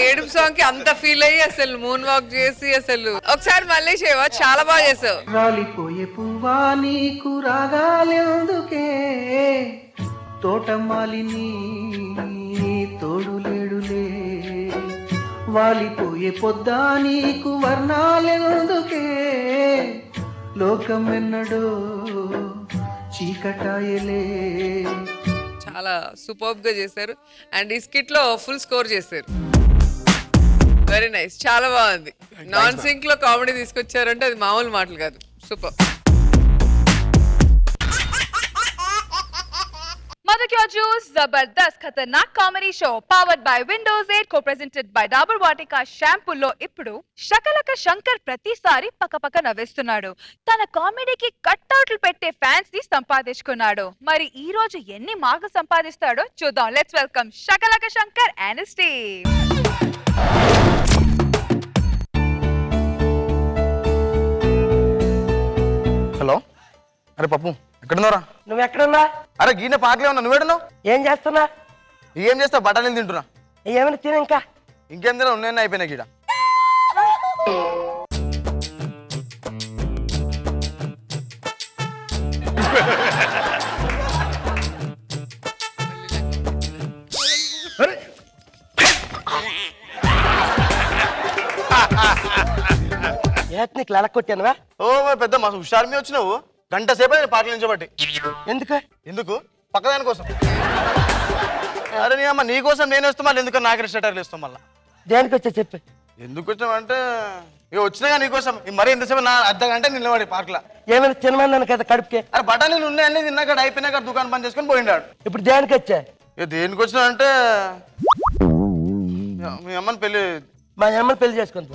ఏడుపు సాంగ్ కి అంత ఫీల్ అయ్యి అసలు మూన్ వాక్ చేసి అసలు ఒకసారి మళ్ళీ చేయవా చాలా బాగా చేసావు రాలిపోయే పువ్వా నీకు రాగాలెందుకే తోటమాలిని తోడులేడులే వాలిపోయే పొద్దా నీకు వర్ణాలెందుకే లోకమెన్నడో చీకటాయలే చాలా సూపర్బ్ గా చేశారు అండ్ ఈ స్కిట్ లో ఫుల్ స్కోర్ చేశారు వెరీ నైస్ చాలా బాగుంది నాన్ సింక్ లో కామెడీ తీసుకొచ్చారంటే అది మామూలు మాటలు కాదు super Mother Kyo Juice, Zabardast Khatarnak Comedy Show, powered by Windows 8, co-presented by Dabur Vatika Shampoo లో ఇప్పుడు శకలక శంకర్ ప్రతిసారి పక్కపక్క నవ్వేస్తున్నాడు తన కామెడీకి కట్అవుట్లు పెట్టే ఫ్యాన్స్ ని సంపాదించుకున్నాడు మరి ఈ రోజు ఎన్ని మార్కులు సంపాదిస్తాడో చూద్దాం let's welcome Shakalaka Shankar and his team hello అరే పప్పు ఎక్కడున్నారా నువ్వు ఎక్కడున్నా అరే గీన పాకలే ఉన్నా నువ్వేడున్నావు ఏం చేస్తున్నా ఏం చేస్తావు బఠానీలు తింటున్నా ఏమైనా తిన ఇంకా ఇంకేం తిన్నా ఉన్నాయని అయిపోయినా గీడ నీకు లెక్క కొట్టానువా ఓ పెద్ద మా హుషారు మీద వచ్చినావు గంట సేపు నేను పాటలు నించబట్టి ఎందుకు పక్కదాని కోసం అరే నీ అమ్మ నీ కోసం నేను వస్తాం మళ్ళీ ఎందుకు నాకు స్టేటర్లు ఇస్తాం మళ్ళీ దేనికి వచ్చా చెప్పు ఎందుకు వచ్చామంటే ఇక వచ్చినాగా నీకోసం మరి ఎంతసేపు నా అర్ధ గంట నిలబడి పార్క్లా ఏమైనా తినమన్నాను కదా కడుపుకే అరే బఠానీలు ఉన్నాయన్నీ తిన్నాక అయిపోయినాక దుకాణం పని చేసుకొని పోయిండాడు ఇప్పుడు దేనికి వచ్చా ఇక దేనికి వచ్చినా అంటే మీ అమ్మని పెళ్లి మా అమ్మని పెళ్లి చేసుకుంటా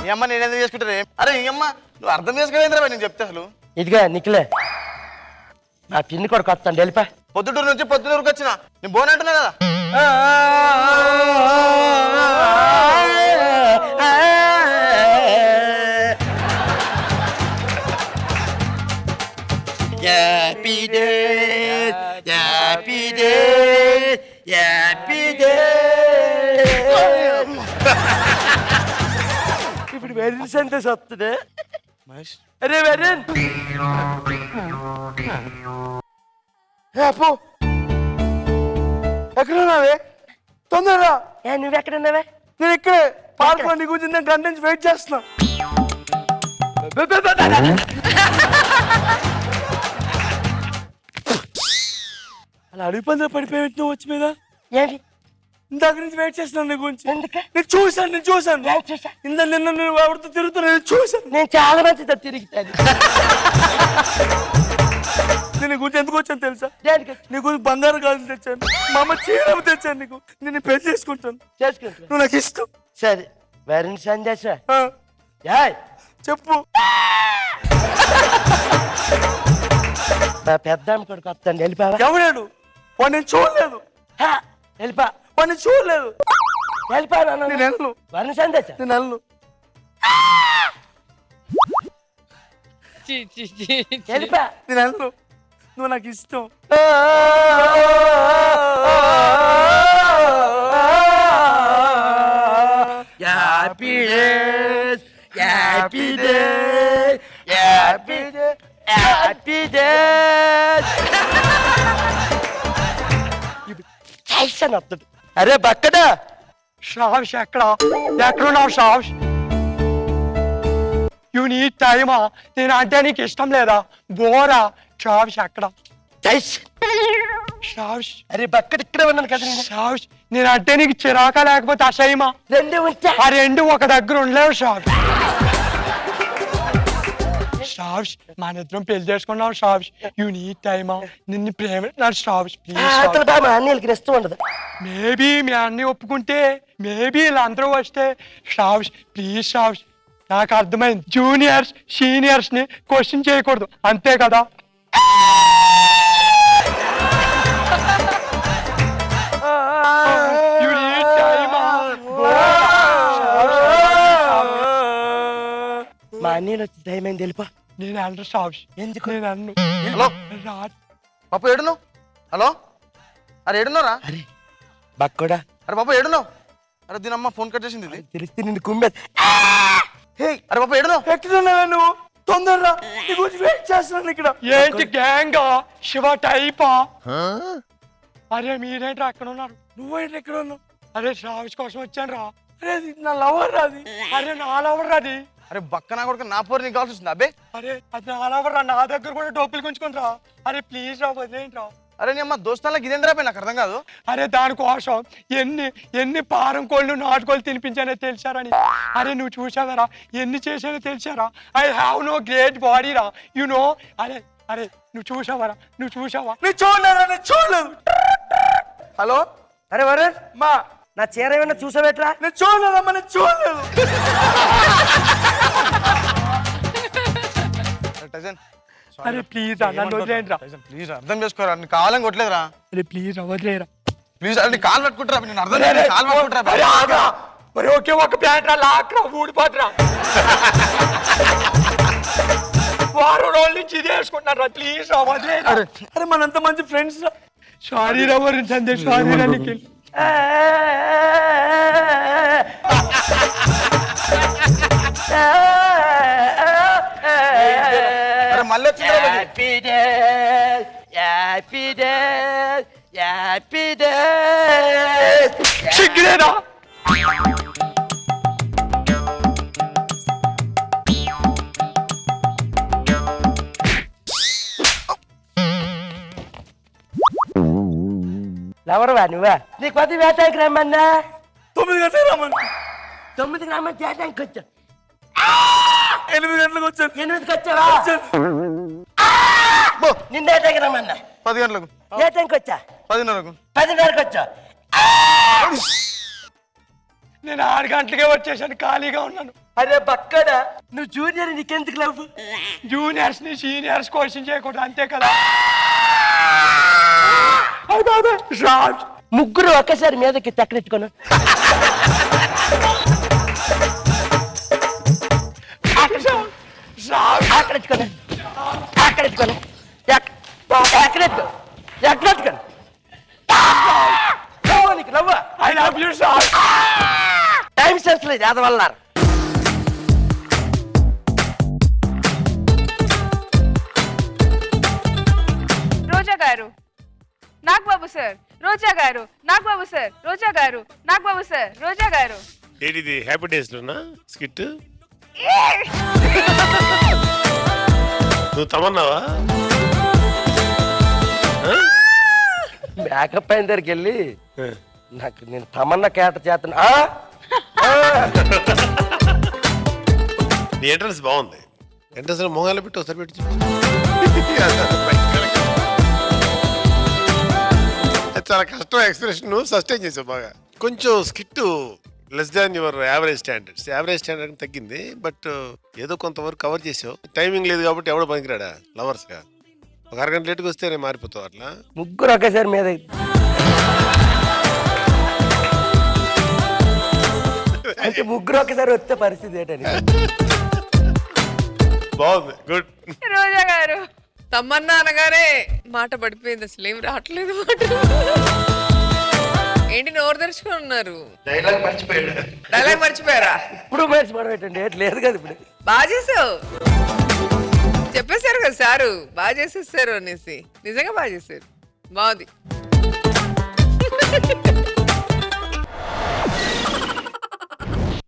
మీ అమ్మ నేను ఎందుకు చేసుకుంటారే అరే ఈ అమ్మ నువ్వు అర్థం చేసుకోలేదురా నేను చెప్తే అసలు ఇదిగా నిఖిలే నా పిన్ని కూడా కొత్త వెళ్ళిపా పొద్దుటూరు నుంచి పొద్దుటూరుకు వచ్చిన నేను బోనంటున్నా కదా Happy days, happy days, happy days. ఇప్పుడు వెర్రిన్ సందేశ్ వస్తుంది. అరే వెర్రిన్ అప్పు ఎక్కడున్నావే? తొందరగా. నువ్వు ఎక్కడున్నావే? నేను ఇక్కడే పార్క్ నీ గురించి నేను గంట నుంచి వెయిట్ చేస్తున్నా. అలా అడుగు పందులో పడిపోయి నువ్వు వచ్చి మీద ఏంటి ఇందాక నుంచి వెయిట్ చేస్తున్నాను నీ గురించి. నేను చూశాను ఇందా నిన్న నువ్వు ఎవరితో తిరుగుతున్నా నేను చూశాను. నేను చాలా మంచితో తిరుగుతాను. నేను గురించి ఎందుకు వచ్చాను తెలుసా? నీ గురించి బంగారు గాజులు తెచ్చాను, మా అమ్మ చీర తెచ్చాను నీకు. నేను పెళ్లి చేసుకుంటాను. నువ్వు నాకు ఇష్టం. సరే వెర్రిన్ సందేశ్ చెప్పు. పెద్దాం కొడుకు వస్తాను. వెళ్ళిపోవా? ఎవడాడు? వాడు నేను చూడలేదు. వెళ్ళిపా. వాడు నేను చూడలేదు. వెళ్ళిపోయాను. నేను వెళ్ళను. వెర్రిన్ సందేశ్ నేను వెళ్ళను. వెళ్ళిపా. నేను వెళ్ళను. నువ్వు నాకు ఇష్టం. Happy days, happy days, happy days, happy days. Tension వస్తుంది. అరే బక్కడా షావ్ష్ ఎక్కడున్నావు షావ్ష్? యూ నీడ్ టైమా? నేను అంటే నీకు ఇష్టం లేదా? బోరా షావ్ష్ ఎక్కడ? షావ్ష్ అరే బక్కడ ఇక్కడే ఉన్నాను కదా. షావ్ష్ నేను అంటే నీకు చిరాకా లేకపోతే అసహ్యమా? రెండు ఉంటా. ఆ రెండు ఒక దగ్గర ఉండలేవు షావ్ష్. షావ్ష్ మన ఇద్దరం పెళ్లి చేసుకున్నావు షావ్ష్. యూ నీడ్ టైమా? నిన్ను ప్రేమిస్తున్నాడు షావ్ష్. ప్లీజ్ మా అన్నయ్యకి ఇష్టం ఉండదు. మేబీ మీ అన్నీ ఒప్పుకుంటే, మేబీ వీళ్ళందరూ వస్తే. షావ్ష్ ప్లీజ్ షావ్ష్. నాకు అర్థమైంది, జూనియర్స్ సీనియర్స్ ని క్వశ్చన్ చేయకూడదు, అంతే కదా? మా అన్నయ్యలు వచ్చి దయమైంది. వెళ్ళిపో. నేను అల్లు షావ్ష్. ఎందుకు? నేను అన్ను. హలో పాప ఏడున్నావు? హలో అరే ఏడున్నారా? అరే బక్కడా. అరే పాప ఏడున్నావు? అరే దీని అమ్మ ఫోన్ కట్ చేసింది. ఇది తెలిస్తే నిన్ను కుమ్మేది. అరే పాప ఏడున్నావు? ఎక్కడున్నావా నువ్వు? తొందరరా, నీ గురించి వెయిట్ చేస్తున్నాను ఇక్కడ. ఏంటి గ్యాంగా? శివ టైపా? అరే మీరేంటి అక్కడ ఉన్నారు? నువ్వేంటి ఎక్కడ ఉన్నావు? అరే షావ్ష్ కోసం వచ్చాను రా. అరే నా లవర్ రాది. అరే నా లవర్ రాది. అరే బక్క నా కొడుకు నా పోరు నీకు కావాల్సి వస్తుంది అబ్బే. అరే అది నా లవర్ రా. నా దగ్గర కూడా డబ్బులు కొంచుకొని రా. అరే ప్లీజ్ రా, వదిలేంటి రా. అరే నీ అమ్మ దోస్తాలకు ఇదేం రాపోయి నాకు అర్థం కాదు. అరే దానికోసం ఎన్ని పారం కోళ్ళు నాటుకోళ్ళు తినిపించానో తెలిసారని. అరే నువ్వు చూసావరా ఎన్ని చేశానో తెలిసారా? I have no great body రా, యు నో. అరే నువ్వు చూసావరా? నేను చూడలేదు. హలో అరే వరుణ్ మా నా చీర ఏమన్నా చూసావేట్రా? నేను చూడలేదమ్మా, నేను చూడలేదు. అరే ప్లీజ్ నన్ను వదిలేండి రా. ప్లీజ్ అర్థం చేసుకోరా, నీ కావాలని కొట్టలేదురా. అరే ప్లీజ్ వదిలేరా. ప్లీజ్ అరే కాలు పట్టుకుంటారా? నేను అర్థం లేదు, కాలు పట్టుకుంటారా? మరి ఓకే ఒక ప్యాంట్ రా, లాక్రా ఊడిపోతురా. వారం రోజుల నుంచి ఇది వేసుకుంటున్నారా? ప్లీజ్ రా, వదిలేరా. అరే మనంత మంచి ఫ్రెండ్స్ రా. సారీ రా వరుణ్ సందేశ్, సారీ రా నిఖిల్. అరే మళ్ళీ happy days, happy days, happy days. సిగ్గులేదా? ఎవరువా నువ్వా? నీకు పది వేటానికి రమ్మన్నా. 9 గంటలకు రమ్మన్నా. 9కి రమ్మని వేటానికి వచ్చా. 8 గంటలకు వచ్చాను. 8కి వచ్చావా? నిన్న వేటానికి రమ్మన్నా. 10 గంటలకు. ఏ టైంకి వచ్చా? 10:30కు. 10:30కి వచ్చా. నేను 6 గంటలకే వచ్చేసాను, ఖాళీగా ఉన్నాను. అరే బక్కడా నువ్వు జూనియర్, నీకెందుకు లవ్? జూనియర్స్ ని సీనియర్స్ క్వశ్చన్ చేయకూడదు, అంతే కదా? ముగ్గురు ఒకేసారి మీదకి తక్కడెట్టుకోను. అక్కడెట్టుకోను, అక్కడెట్టుకోను, ఎక్కడెట్టుకో, ఎక్కడెట్టుకోను. I love you sir. Time sense లేదు, అది వల్ల సార్ రోజా గారు, నాగబాబు సార్ రోజా గారు, నాగబాబు సార్ రోజా గారు. ఏంటిది హ్యాపీ డేస్ లోనా స్కిట్? నువ్వు తమన్నావా? మేకప్ అయిన దగ్గరికి వెళ్ళి నాకు నేను తమన్నా కేట చేతను. నీ ఎంట్రన్స్ బాగుంది. ఎంట్రన్స్ మొహాలు పెట్టి ఒకసారి పెట్టి చాలా కష్టం ఎక్స్ప్రెషన్ సస్టైన్ చేసావు బాగా. కొంచెం skit less than your average standards. Average standard తగ్గింది, బట్ ఏదో కొంతవరకు కవర్ చేసావు. టైమింగ్ లేదు కాబట్టి ఎవడో పనికిరాడా లవర్స్ గా. ఒక అరగంట లేట్కి వస్తే నేను మారిపోతావు అట్లా. ముగ్గురు ఒకేసారి మీద అంటే ముగ్గురు ఒకేసారి వచ్చే పరిస్థితి ఏంటని. బాగుంది, గుడ్. రోజా గారు తమ్మన్నా అనగానే మాట పడిపోయింది, అసలు ఏం రావట్లేదు మాట. ఏంటి నోరు తెరుచుకొని ఉన్నారు? డైలాగ్ మర్చిపోయాడు. డైలాగ్ మర్చిపోయారా? ఇప్పుడు మర్చిపోవడం లేదు కదా. ఇప్పుడు బాగా చేసావు, చెప్పేశారు కదా సారు, బాగా చేసేసారు అనేసి. నిజంగా బాగా చేశారు, బాగుంది.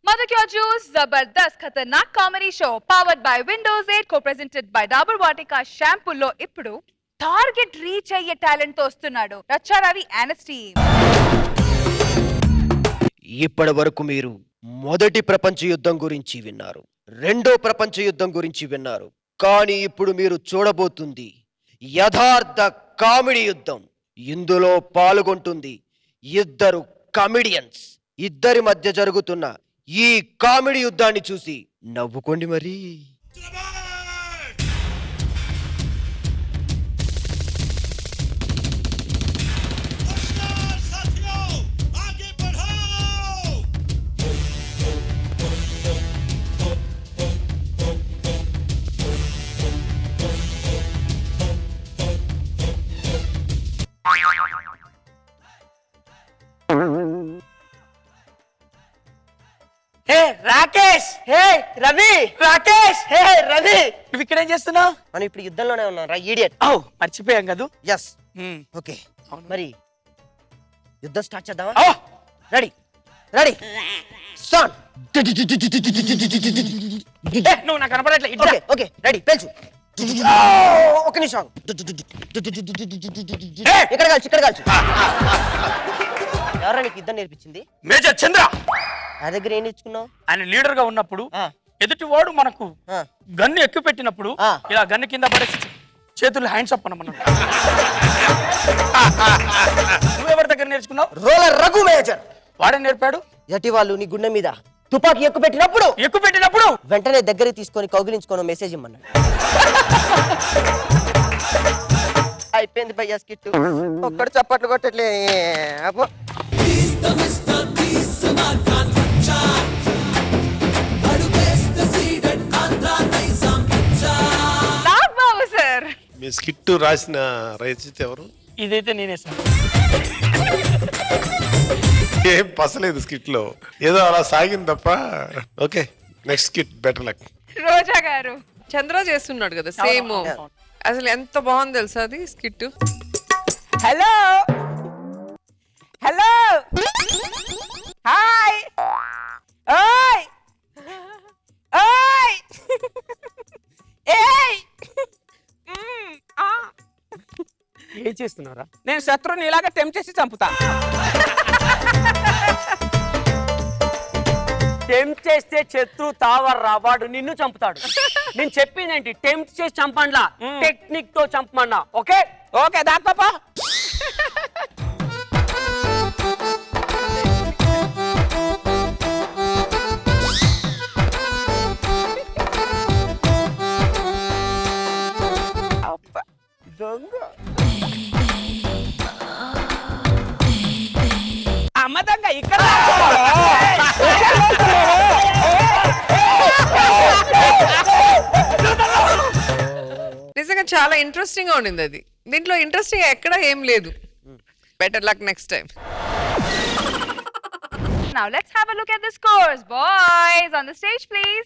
Mother Kya Juice Zabardast Khatarnak Comedy Show powered by Windows 8 co-presented by Dabur Vatika Shampoo లో ఇప్పుడు టార్గెట్ రీచ్ అయ్యే టాలెంట్ తో వస్తున్నాడు రచ్చారవి యానస్టీ. ఇప్పటి వరకు మీరు మొదటి ప్రపంచ యుద్ధం గురించి విన్నారు, రెండో ప్రపంచ యుద్ధం గురించి విన్నారు, కానీ ఇప్పుడు మీరు చూడబోతుంది యథార్థ కామెడీ యుద్ధం. ఇందులో పాల్గొంటుంది ఇద్దరు కమెడియన్స్. ఇద్దరి మధ్య జరుగుతున్న ఈ కామెడీ యుద్ధాన్ని చూసి నవ్వుకోండి మరి. హే రాకేష్, హే రవి, రాకేష్, హే రవి, నువ్వు ఇక్కడేం చేస్తున్నావు? మనం ఇప్పుడు యుద్ధంలోనే ఉన్నాం రా ఈడియట్. మర్చిపోయాం కదా. ఎస్ ఓకే, మరి యుద్ధం స్టార్ట్ చేద్దామా? Ready ready start. నువ్వు నాకు కనపడట్లే. ఓకే ఓకే రెడీ పెంచు. ఒక నిమిషం. ఇక్కడ కాల్చు, ఇక్కడ కాల్చు. ఎవరా నీకు యుద్ధం నేర్పించింది? మేజర్ చంద్ర. నా దగ్గర ఏం నేర్చుకున్నావు? ఆయన లీడర్ గా ఉన్నప్పుడు ఎదుటి వాడు మనకు గన్ను ఎక్కువ పెట్టినప్పుడు ఇలా గన్ను కింద పడేసి చేతులు హ్యాండ్స్ అప్ అన్నమన్నాడు. నువ్వెవరి దగ్గర నేర్చుకున్నావు? Roller Raghu major. వాడే నేర్పాడు. ఎటి వాళ్ళు నీ గుండె మీద తుపాకీ ఎక్కువ పెట్టినప్పుడు వెంటనే దగ్గరికి తీసుకొని కౌగిలించుకొని మెసేజ్ ఇమ్మన్నాడు. అయిపోయింది భయ్యా స్కిట్. ఒక్కడు చప్పట్లు కొట్టట్లే. నాగబాబు సార్. మీ స్కిట్ రాసిన రచయిత ఎవరు? ఇదైతే నేనే సార్. ఏం పసలేదు స్కిట్ లో, ఏదో అలా సాగింది తప్ప. Okay next skit, better luck. Roja garu. Chandra చేస్తున్నాడు కదా సేమ్. అసలు ఎంత బాగుంది తెలుసా అది స్కిట్. హలో హలో హాయ్ ఓయ్ ఓయ్ ఏయ్. ఏం చేస్తున్నారా? నేను శత్రువుని ఇలాగా టెంప్ట్ చేసి చంపుతా. టెంప్ట్ చేస్తే శత్రు తావర్రా, వాడు నిన్ను చంపుతాడు. నేను చెప్పిందేంటి? టెంప్ట్ చేసి చంపండ్లా, టెక్నిక్ తో చంపమన్నా. ఓకే ఓకే దాకా. అమ్మదంగా ఇక్కడ నిజంగా చాలా ఇంట్రెస్టింగ్ గా ఉండింది అది. దీంట్లో ఇంట్రెస్టింగ్ ఎక్కడ ఏం లేదు. Better luck next time. Now let's have a look at the scores. Boys on the stage please.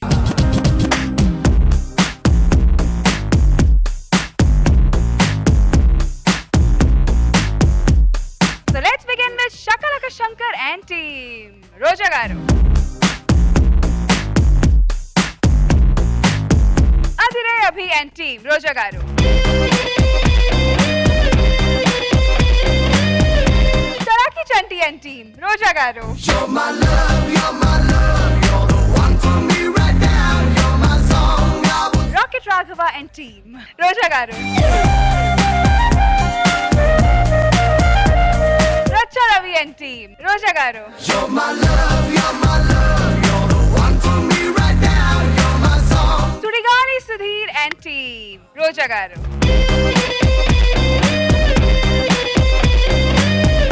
Abhi and team. Roja garu. Taraki Chanti and team. Roja garu. You're my love, you're my love, you're the one for me right now. You're my song, I will Rocket Raghava and team. Roja garu. Racha Ravi and team. Roja garu. You're my love, you're my love, you're the one for me right now. You're my song. Sudigali Sudhir and team. Roja garu.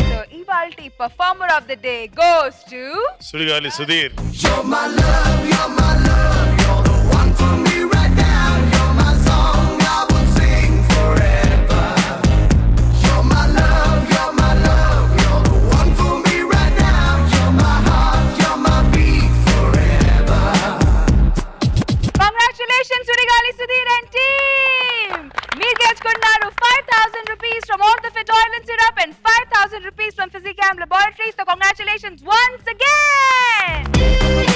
So Ivalti performer of the day goes to Sudigali Sudheer. You're my love, you're my love, you're the one for me right now. You're my song, I will sing forever. You're my love, you're my love, you're the one for me right now. You're my heart, you're my beat forever. Congratulations Sudigali Sudhir and team. Meer gechunnaru 5,000 rupees from Orthofit Oil and Syrup and 5,000 rupees from Physicam Laboratories. So congratulations once again.